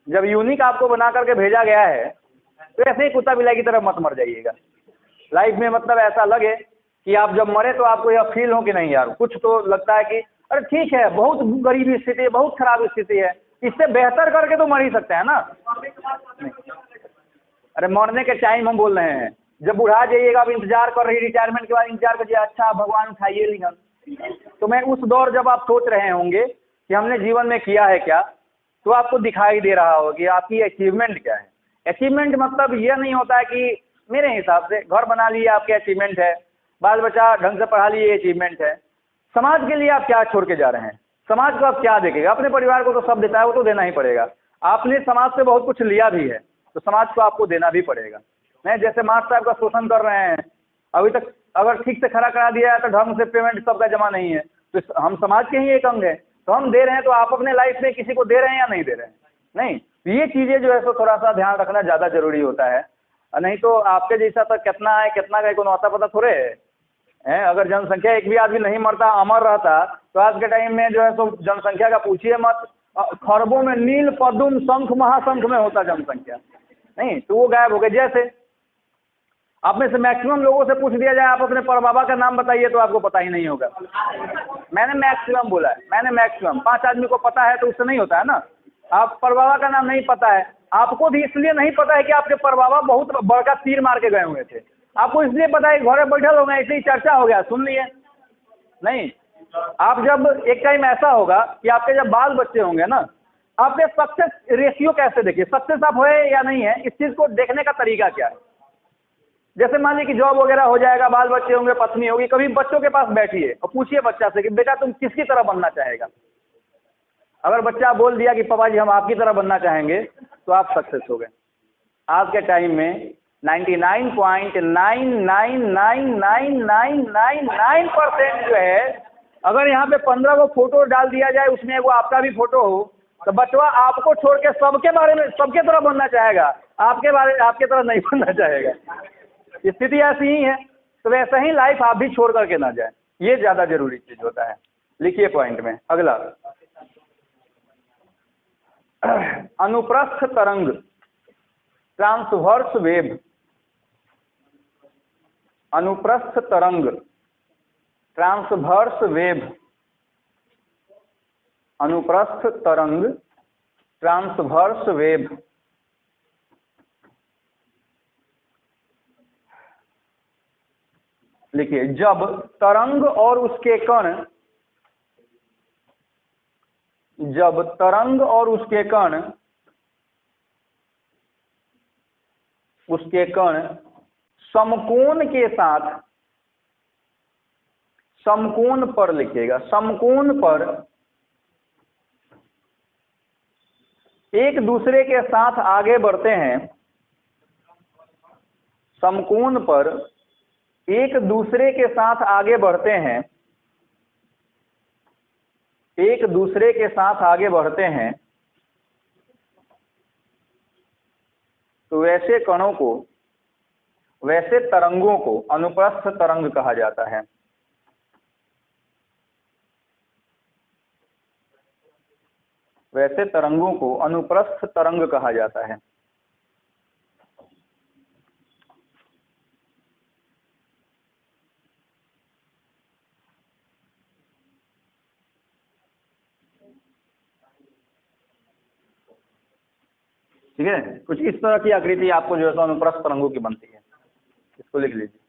जब यूनिक आपको बना करके भेजा गया है तो ऐसे ही कुत्ता बिलाई की तरह मत मर जाइएगा लाइफ में। मतलब ऐसा लगे कि आप जब मरे तो आपको यह फील हो कि नहीं यार, कुछ तो लगता है कि अरे ठीक है, बहुत गरीबी स्थिति है, बहुत खराब स्थिति है, इससे बेहतर करके तो मर ही सकते हैं ना। अरे मरने के टाइम हम बोल रहे हैं, जब बुढ़ा जाइएगा, अब इंतजार कर रही, रिटायरमेंट के बाद इंतजार करिए, अच्छा भगवान उठाइए लिखन। तो मैं उस दौर जब आप सोच रहे होंगे कि हमने जीवन में किया है क्या, तो आपको दिखाई दे रहा होगा कि आपकी अचीवमेंट क्या है। अचीवमेंट मतलब यह नहीं होता है कि मेरे हिसाब से घर बना लिए आपके अचीवमेंट है, बाल बच्चा ढंग से पढ़ा लिए अचीवमेंट है। समाज के लिए आप क्या छोड़ के जा रहे हैं? समाज को आप क्या देखेगा? अपने परिवार को तो सब देता है, वो तो देना ही पड़ेगा। आपने समाज से बहुत कुछ लिया भी है तो समाज को आपको देना भी पड़ेगा। नहीं जैसे मास्टर साहब का शोषण कर रहे हैं, अभी तक अगर ठीक से खड़ा करा दिया है तो ढंग से पेमेंट सबका जमा नहीं है, तो हम समाज के ही एक अंग है, तो हम दे रहे हैं, तो आप अपने लाइफ में किसी को दे रहे हैं या नहीं दे रहे हैं? नहीं, ये चीज़ें जो है सो थोड़ा सा ध्यान रखना ज़्यादा जरूरी होता है। नहीं तो आपके जैसा तो कितना है कितना का कोनो आता पता थोड़े है। अगर जनसंख्या एक भी आदमी नहीं मरता, अमर रहता, तो आज के टाइम में जो है सो जनसंख्या का पूछिए मत, खरबों में नील पद्म शंख महाशंख में होता जनसंख्या। नहीं तो वो गायब हो गए। जैसे आप में से मैक्सिमम लोगों से पूछ दिया जाए आप अपने परबाबा का नाम बताइए तो आपको पता ही नहीं होगा। मैंने मैक्सिमम बोला है, मैंने मैक्सिमम 5 आदमी को पता है तो उससे नहीं होता है ना। आप परबाबा का नाम नहीं पता है, आपको भी इसलिए नहीं पता है कि आपके परबाबा बहुत बड़का तीर मार के गए हुए थे, आपको इसलिए पता है घर में बैठल हो गए, ऐसे ही चर्चा हो गया, सुन लिए। नहीं, आप जब एक टाइम ऐसा होगा कि आपके जब बाल बच्चे होंगे ना, आपके सक्सेस रेशियो कैसे देखिए, सक्सेस आप हुए या नहीं है, इस चीज़ को देखने का तरीका क्या है। जैसे मान लीजिए कि जॉब वगैरह हो जाएगा, बाल बच्चे होंगे, पत्नी होगी, कभी बच्चों के पास बैठिए और पूछिए बच्चा से कि बेटा तुम किसकी तरह बनना चाहेगा। अगर बच्चा बोल दिया कि पापा जी हम आपकी तरह बनना चाहेंगे, तो आप सक्सेस हो गए। आज के टाइम में 99.9999999% जो है, अगर यहाँ पे 15 को फोटो डाल दिया जाए, उसमें वो आपका भी फोटो हो, तो बचवा आपको छोड़ के सबके बारे में सबके तरह बनना चाहेगा, आपके तरह नहीं बनना चाहेगा। स्थिति ऐसी ही है। तो वैसे ही लाइफ आप भी छोड़ करके ना जाए, ये ज़्यादा जरूरी चीज़ होता है। लिखिए पॉइंट में अगला, अनुप्रस्थ तरंग, ट्रांसवर्स वेव। अनुप्रस्थ तरंग, ट्रांसवर्स वेव, अनुप्रस्थ तरंग, ट्रांसवर्स वेव। लिखिए, जब तरंग और उसके कण, जब तरंग और उसके कण समकोण के साथ, समकोण पर लिखिएगा, समकोण पर एक दूसरे के साथ आगे बढ़ते हैं, समकोण पर एक दूसरे के साथ आगे बढ़ते हैं, एक दूसरे के साथ आगे बढ़ते हैं, तो वैसे कणों को, वैसे तरंगों को अनुप्रस्थ तरंग कहा जाता है। वैसे तरंगों को अनुप्रस्थ तरंग कहा जाता है। ठीक है, कुछ इस तरह की आकृति आपको जो है अनुप्रस्थ तरंगों की बनती है, इसको लिख लीजिए।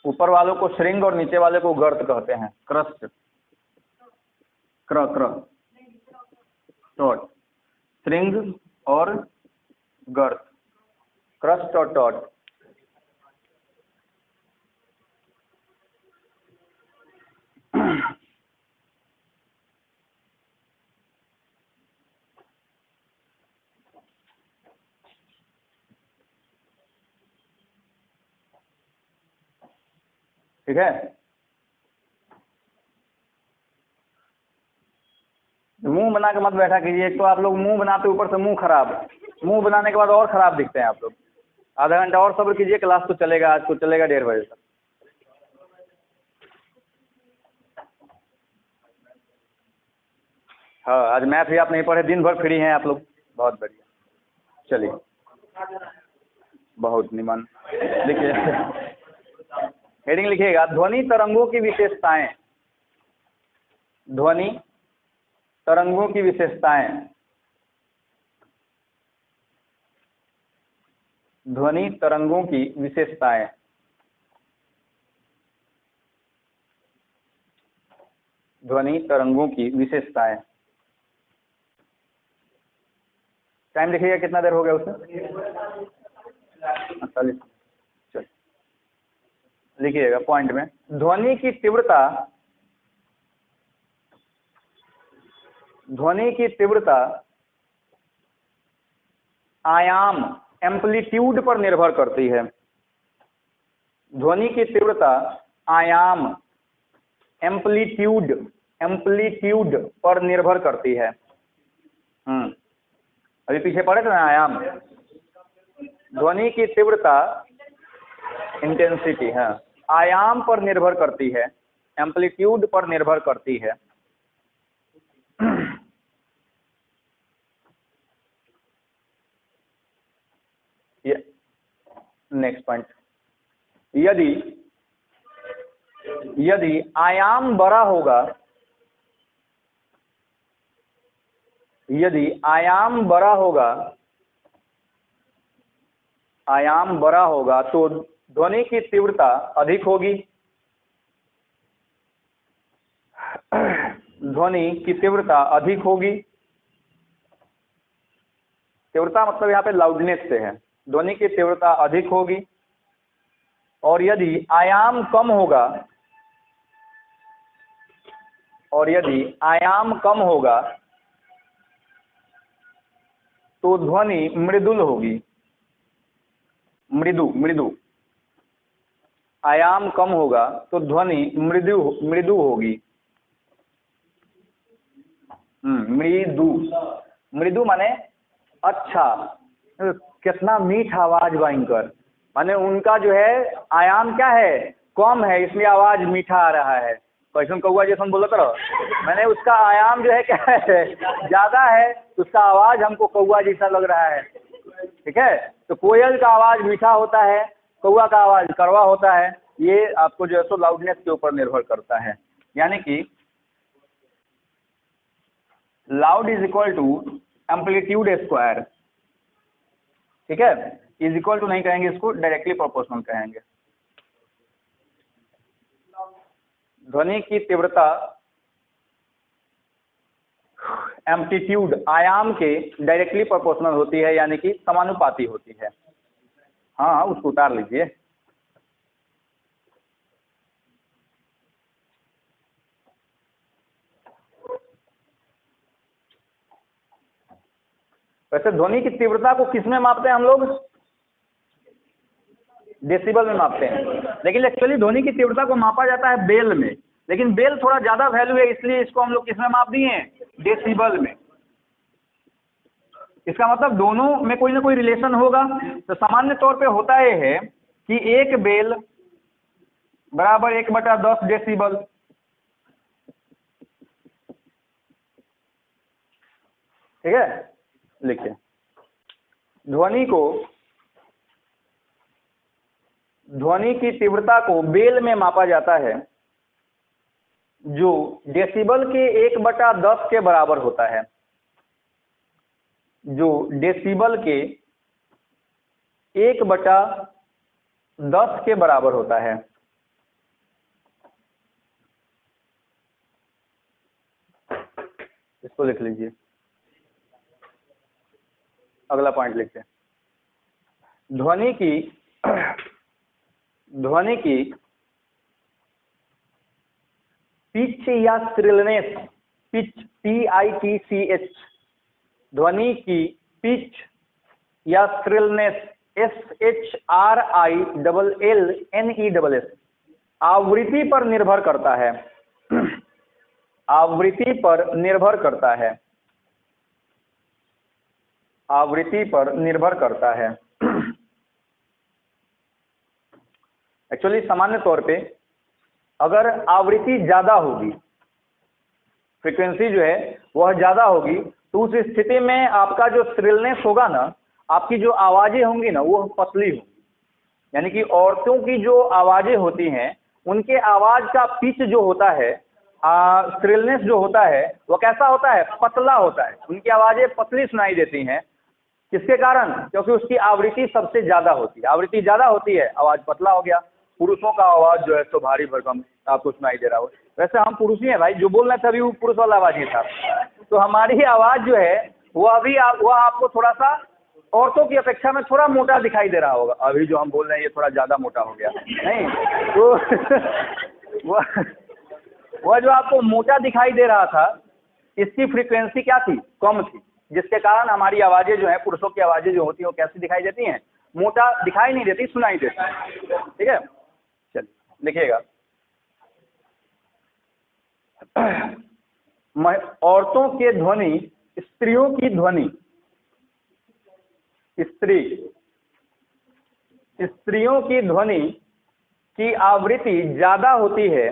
ऊपर वालों को श्रृंग और नीचे वाले को गर्त कहते हैं, क्रस्ट, क्र टॉट, श्रृंग और गर्त, क्रस्ट और टॉट। ठीक है, मुंह बना के मत बैठा कीजिए। एक तो आप लोग मुंह बनाते ऊपर से मुंह खराब, मुंह बनाने के बाद और खराब दिखते हैं आप लोग। आधा घंटा और सब्र कीजिए, क्लास तो चलेगा, आज तो चलेगा 1:30 बजे तक। हाँ, आज मैथ भी आप नहीं पढ़े, दिन भर फ्री हैं आप लोग, बहुत बढ़िया। चलिए, बहुत निमन। लिखिए, हेडिंग लिखिएगा, ध्वनि तरंगों की विशेषताएं। ध्वनि तरंगों की विशेषताएं। ध्वनि तरंगों की विशेषताएं। ध्वनि तरंगों की विशेषताएं। टाइम देखिएगा कितना देर हो गया उसे, 48। चल लिखिएगा पॉइंट में, ध्वनि की तीव्रता, ध्वनि की तीव्रता आयाम, एम्पलीट्यूड पर निर्भर करती है। ध्वनि की तीव्रता आयाम, एम्पलीट्यूड, एम्पलीट्यूड पर निर्भर करती है। अभी पीछे पढ़े थे ना आयाम। ध्वनि की तीव्रता इंटेंसिटी है, आयाम पर निर्भर करती है, एम्पलीट्यूड पर निर्भर करती है। नेक्स्ट पॉइंट, यदि आयाम बड़ा होगा, यदि आयाम बड़ा होगा, आयाम बड़ा होगा तो ध्वनि की तीव्रता अधिक होगी। ध्वनि की तीव्रता अधिक होगी। तीव्रता मतलब यहाँ पे लाउडनेस से है। ध्वनि की तीव्रता अधिक होगी। और यदि आयाम कम होगा, और यदि आयाम कम होगा तो ध्वनि मृदुल होगी। मृदु, आयाम कम होगा तो ध्वनि मृदु होगी। मृदु माने अच्छा, कितना मीठा आवाज बा इनकर, माने उनका जो है आयाम क्या है, कम है, इसलिए आवाज मीठा आ रहा है। कैसन कौआ जैसन बोलत रहो, मैंने उसका आयाम जो है क्या है, ज्यादा है, उसका आवाज हमको कौआ जैसा लग रहा है। ठीक है, तो कोयल का आवाज मीठा होता है, कौआ का आवाज कड़वा होता है। ये आपको जो है सो लाउडनेस के ऊपर निर्भर करता है। यानी कि loud is equal to amplitude square. ठीक है, इज इक्वल टू नहीं कहेंगे, इसको डायरेक्टली प्रोपोर्शनल कहेंगे। ध्वनि की तीव्रता एम्पलीट्यूड, आयाम के डायरेक्टली प्रोपोर्शनल होती है, यानी कि समानुपाती होती है। हाँ, उसको उतार लीजिए। वैसे ध्वनि की तीव्रता को किस में मापते हैं हम लोग, डेसिबल में मापते हैं। लेकिन एक्चुअली ध्वनि की तीव्रता को मापा जाता है बेल में, लेकिन बेल थोड़ा ज्यादा वैल्यू है, इसलिए इसको हम लोग किस में माप दिए हैं, डेसिबल में। इसका मतलब दोनों में कोई ना कोई रिलेशन होगा। तो सामान्य तौर पे होता यह है कि एक बेल बराबर 1/10 डेसिबल, ठीक है, लिखिए। ध्वनि की तीव्रता को बेल में मापा जाता है, जो डेसिबल के 1/10 के बराबर होता है, जो डेसिबल के 1/10 के बराबर होता है। इसको लिख लीजिए। अगला पॉइंट लिखते हैं। ध्वनि की पिच या श्रिलनेस, पिच PITCH, ध्वनि की पिच या श्रिलनेस SHRILLNESS आवृत्ति पर निर्भर करता है। आवृत्ति पर निर्भर करता है। आवृत्ति पर निर्भर करता है। एक्चुअली सामान्य तौर पे अगर आवृत्ति ज्यादा होगी, फ्रीक्वेंसी जो है वह ज्यादा होगी, तो उस स्थिति में आपका जो श्रिलनेस होगा ना, आपकी जो आवाजें होंगी ना, वो पतली होंगी। यानी कि औरतों की जो आवाजें होती हैं, उनके आवाज का पिच जो होता है, श्रिलनेस जो होता है, वो कैसा होता है? पतला होता है। उनकी आवाजें पतली सुनाई देती हैं। किसके कारण? क्योंकि उसकी आवृत्ति सबसे ज्यादा होती है। आवृत्ति ज्यादा होती है, आवाज पतला हो गया। पुरुषों का आवाज जो है तो भारी भरकम आपको सुनाई दे रहा हो। वैसे हम पुरुष ही हैं भाई, जो बोल रहे थे अभी वो पुरुष वाला आवाज ही था। तो हमारी आवाज जो है वो अभी वह आपको थोड़ा सा औरतों की अपेक्षा में थोड़ा मोटा दिखाई दे रहा होगा। अभी जो हम बोल रहे हैं ये थोड़ा ज्यादा मोटा हो गया, नहीं तो वह जो आपको मोटा दिखाई दे रहा था, इसकी फ्रीक्वेंसी क्या थी? कम थी, जिसके कारण हमारी आवाजें जो है, पुरुषों की आवाजें जो होती हैं वो कैसी दिखाई देती हैं? मोटा दिखाई नहीं देती, सुनाई देती। ठीक है, चलिए लिखिएगा। औरतों के ध्वनि, स्त्रियों की ध्वनि, स्त्रियों की ध्वनि की आवृत्ति ज्यादा होती है।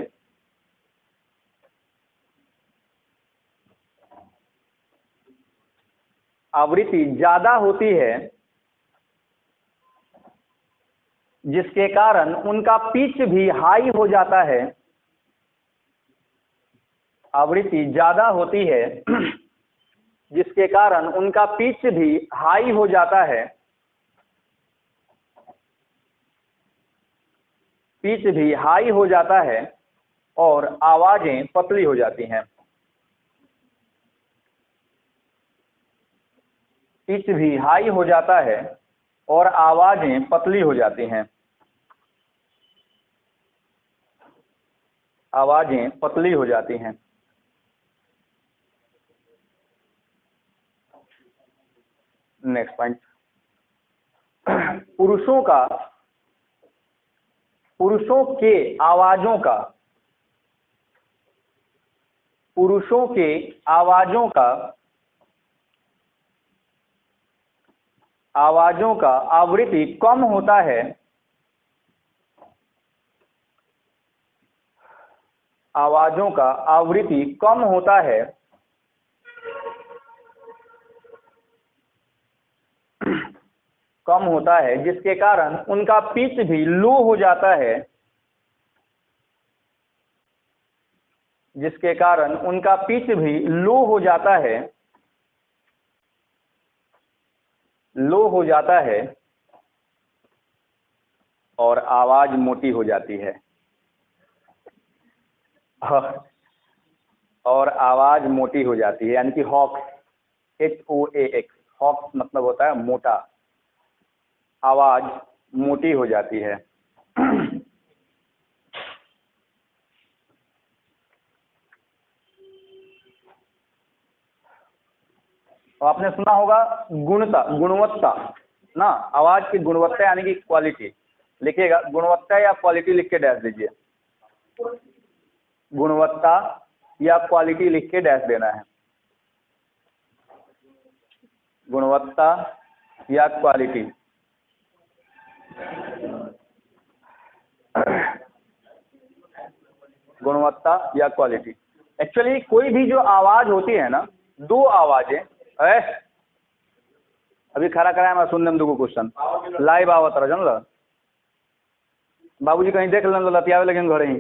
आवृत्ति ज्यादा होती है, जिसके कारण उनका पिच भी हाई हो जाता है। आवृत्ति ज्यादा होती है, जिसके कारण उनका पिच भी हाई हो जाता है। पिच भी हाई हो जाता है और आवाजें पतली हो जाती हैं। पिच भी हाई हो जाता है और आवाजें पतली हो जाती हैं। आवाजें पतली हो जाती हैं। Next point. पुरुषों के आवाजों का आवृत्ति कम होता है। आवाजों का आवृत्ति कम होता है, जिसके कारण उनका पिच भी लो हो जाता है। जिसके कारण उनका पिच भी लो हो जाता है। लो हो जाता है और आवाज मोटी हो जाती है। और आवाज मोटी हो जाती है, यानी कि हॉक्स, HOAX, हॉक्स मतलब होता है मोटा। आवाज मोटी हो जाती है। तो आपने सुना होगा गुणवत्ता ना, आवाज की गुणवत्ता यानी कि क्वालिटी। लिखिएगा, गुणवत्ता या क्वालिटी लिख के डैश दीजिए। गुणवत्ता या क्वालिटी लिख के डैश देना है। गुणवत्ता या क्वालिटी। गुणवत्ता या क्वालिटी। एक्चुअली कोई भी जो आवाज होती है ना, दो आवाजें ए अभी खड़ा कराया मैं सुन लेम दूगो क्वेश्चन लाइव आवत रह जानल बाबूजी कहीं देख लें लतियावे लगे घरे ही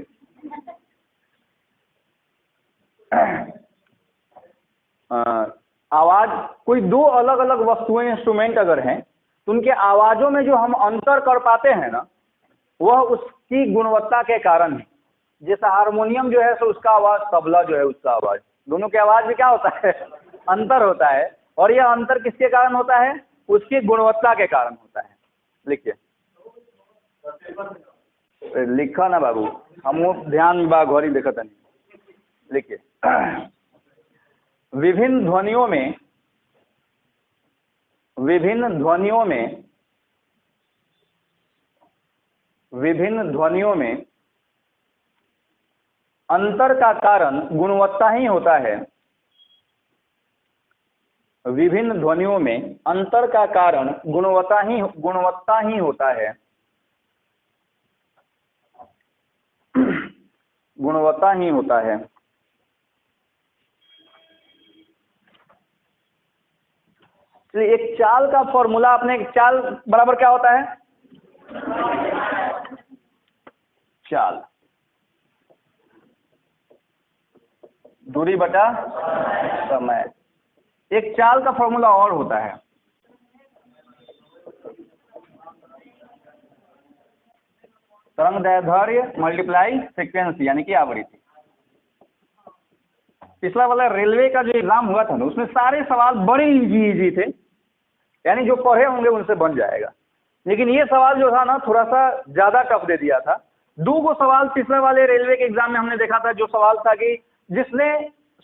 आवाज कोई दो अलग अलग वस्तुएं इंस्ट्रूमेंट अगर हैं तो उनके आवाज़ों में जो हम अंतर कर पाते हैं ना वह उसकी गुणवत्ता के कारण है। जैसे हारमोनियम जो है सो उसका आवाज़, तबला जो है उसका आवाज़, दोनों के आवाज़ में क्या होता है अंतर होता है। और यह अंतर किसके कारण होता है? उसकी गुणवत्ता के कारण होता है। लिखिए, लिखा ना बाबू, हम ध्यान बा घड़ी देखता नहीं। लिखिए, विभिन्न ध्वनियों में अंतर का कारण गुणवत्ता ही होता है। विभिन्न ध्वनियों में अंतर का कारण गुणवत्ता ही होता है। गुणवत्ता ही होता है। एक चाल का फॉर्मूला आपने, चाल बराबर क्या होता है? चाल दूरी बटा समय। एक चाल का फॉर्मूला और होता है, तरंगदैर्ध्य मल्टीप्लाई फ्रीक्वेंसी यानी कि आवृत्ति। पिछला वाला रेलवे का जो एग्जाम हुआ था ना उसमें सारे सवाल बड़े इजी थे, यानी जो पढ़े होंगे उनसे बन जाएगा। लेकिन ये सवाल जो था ना थोड़ा सा ज़्यादा टफ दे दिया था। दो गो सवाल पिछले वाले रेलवे के एग्जाम में हमने देखा था, जो सवाल था कि जिसने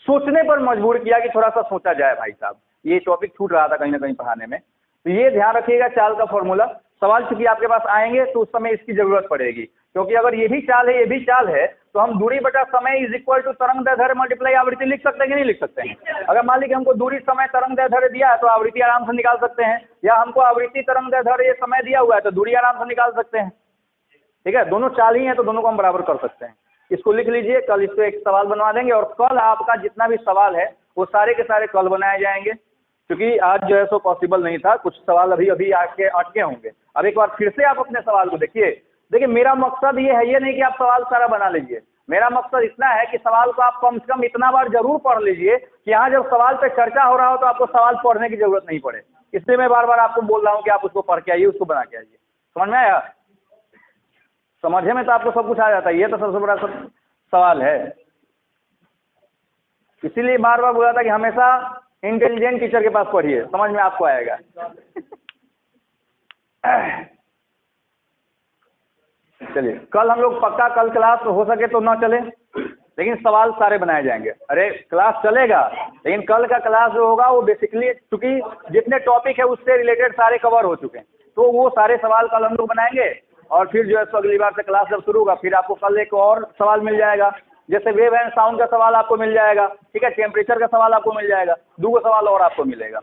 सोचने पर मजबूर किया कि थोड़ा सा सोचा जाए भाई साहब, ये टॉपिक छूट रहा था कहीं ना कहीं पढ़ाने में। तो ये ध्यान रखिएगा, चाल का फॉर्मूला सवाल चूंकि आपके पास आएंगे तो उस समय इसकी जरूरत पड़ेगी, क्योंकि अगर ये भी चाल है ये भी चाल है तो हम दूरी बटा समय इज इक्वल टू तरंगदैर्ध्य मल्टीप्लाई आवृत्ति लिख सकते हैं कि नहीं लिख सकते हैं? अगर मान लीजिए हमको दूरी समय तरंगदैर्ध्य दिया है तो आवृत्ति आराम से निकाल सकते हैं, या हमको आवृत्ति तरंगदैर्ध्य ये समय दिया हुआ है तो दूरी आराम से निकाल सकते हैं। ठीक है, दोनों चाल ही है तो दोनों को हम बराबर कर सकते हैं। इसको लिख लीजिए, कल इस पर एक सवाल बनवा देंगे और कल आपका जितना भी सवाल है वो सारे के सारे कल बनाए जाएंगे, क्योंकि आज जो है सो पॉसिबल नहीं था, कुछ सवाल अभी आके अटके होंगे। अब एक बार फिर से आप अपने सवाल को देखिए मेरा मकसद ये है, ये नहीं कि आप सवाल सारा बना लीजिए। मेरा मकसद इतना है कि सवाल को आप कम से कम इतना बार जरूर पढ़ लीजिए कि यहाँ जब सवाल पे चर्चा हो रहा हो तो आपको सवाल पढ़ने की जरूरत नहीं पड़े। इसलिए मैं बार बार आपको बोल रहा हूँ कि आप उसको पढ़ के आइए, उसको बना के आइए। समझ में आया? समझे में तो आपको सब कुछ आ जाता है, ये तो सबसे बड़ा सवाल है। इसीलिए बार बार बोला था कि हमेशा इंटेलिजेंट टीचर के पास पढ़िए, समझ में आपको आएगा। चलिए, कल हम लोग पक्का, कल क्लास हो सके तो ना चले, लेकिन सवाल सारे बनाए जाएंगे। अरे क्लास चलेगा, लेकिन कल का क्लास जो होगा वो बेसिकली चूंकि जितने टॉपिक है उससे रिलेटेड सारे कवर हो चुके हैं, तो वो सारे सवाल कल हम लोग बनाएंगे। और फिर जो है सो अगली बार से क्लास जब शुरू होगा फिर आपको कल एक और सवाल मिल जाएगा, जैसे वेव एंड साउंड का सवाल आपको मिल जाएगा। ठीक है, टेम्परेचर का सवाल आपको मिल जाएगा, दो सवाल और आपको मिलेगा।